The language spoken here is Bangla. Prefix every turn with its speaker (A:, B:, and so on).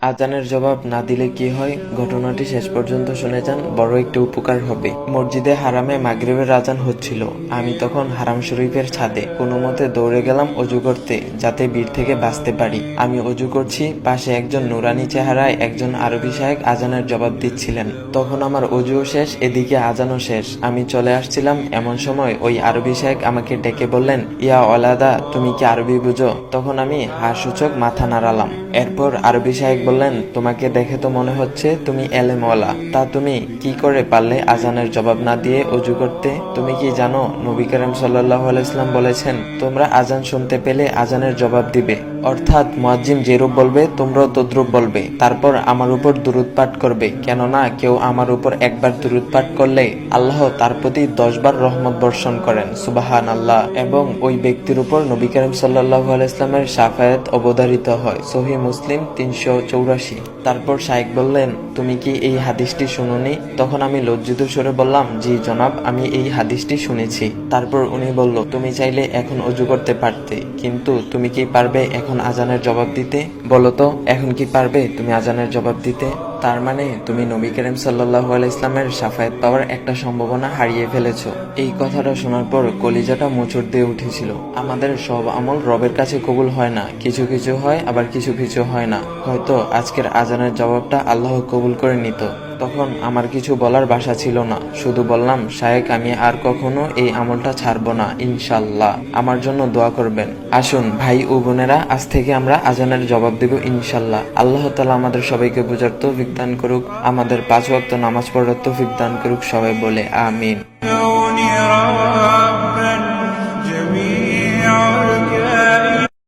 A: আজানের জবাব না দিলে কি হয়, ঘটনাটি শেষ পর্যন্ত শুনে যান, বড় একটি উপকার হবে। মসজিদে হারামে মাগরিবের আজান হচ্ছিল। আমি তখন হারাম শরীফের ছাদে কোনো মতে দৌড়ে গেলাম অজু করতে, যাতে ভিড় থেকে বাঁচতে পারি। আমি অজু করছি, পাশে একজন নুরানি চেহারায় একজন আরবি সাহেব আজানের জবাব দিচ্ছিলেন। তখন আমার অজুও শেষ, এদিকে আজানও শেষ। আমি চলে আসছিলাম, এমন সময় ওই আরবি সাহেব আমাকে ডেকে বললেন, ইয়া ওলাদা, তুমি কি আরবি বুঝো? তখন আমি হাসূচক মাথা নাড়ালাম। এরপর আরবি সাহেব বললেন, তোমাকে দেখে তো মনে হচ্ছে তুমি এলেমওয়ালা, তা তুমি কি করে পারলে আজানের জবাব না দিয়ে অজু করতে? তুমি কি জানো নবী করিম সাল্লাল্লাহু আলাইহি ওয়াসাল্লাম বলেছেন, তোমরা আজান শুনতে পেলে আজানের জবাব দিবে, অর্থাৎ মুয়াজ্জিন যেরূপ বলবে তোমরাও তদ্রূপ বলবে, তারপর আমার উপর দুরূদ পাঠ করবে, কেননা কেউ আমার উপর একবার দুরূদ পাঠ করলে আল্লাহ তার প্রতি 10 বার রহমত বর্ষণ করেন, সুবহানাল্লাহ, এবং ওই ব্যক্তির উপর নবী করিম সাল্লাল্লাহু আলাইহি ওয়াসাল্লামের শাফায়াত অবধারিত হয়। সহিহ মুসলিম 384। তারপর শাইখ বললেন, তুমি কি এই হাদিসটি শুনোনি? তখন আমি লজ্জিত স্বরে বললাম, জি জনাব, আমি এই হাদিসটি শুনেছি। তারপর উনি বলল, তুমি চাইলে এখন অজু করতে পারতে, কিন্তু তুমি কি পারবে এখন আজানের জবাব দিতে? বলো তো, এখন কি পারবে তুমি আজানের জবাব দিতে? তার মানে তুমি নবী করিম সাল্লাল্লাহু আলাইহি ওয়াসাল্লামের শাফায়াত পাওয়ার একটা সম্ভাবনা হারিয়ে ফেলেছো। এই কথাটা শোনার পর কলিজাটা মোচড় দিয়ে উঠেছিল। আমাদের সব আমল রবের কাছে কবুল হয় না, কিছু কিছু হয়, আবার কিছু কিছু হয় না। হয়তো আজকের আজানের জবাবটা আল্লাহ কবুল করে নিত। তখন আমার কিছু বলার ভাষা ছিল না, শুধু বললাম, শায়েখ, আমি আর কখনো এই আমলটা ছাড়বো না, ইনশাআল্লাহ। আমার জন্য দোয়া করবেন। আসুন ভাই ও বোনেরা, আজ থেকে আমরা আজানের জবাব দেব ইনশাআল্লাহ। আল্লাহ তাআলা আমাদের সবাইকে বুঝার তৌফিক দান করুক, আমাদের 5 ওয়াক্ত নামাজ পড়ার তৌফিক দান করুক, সবাই বলে আমিন।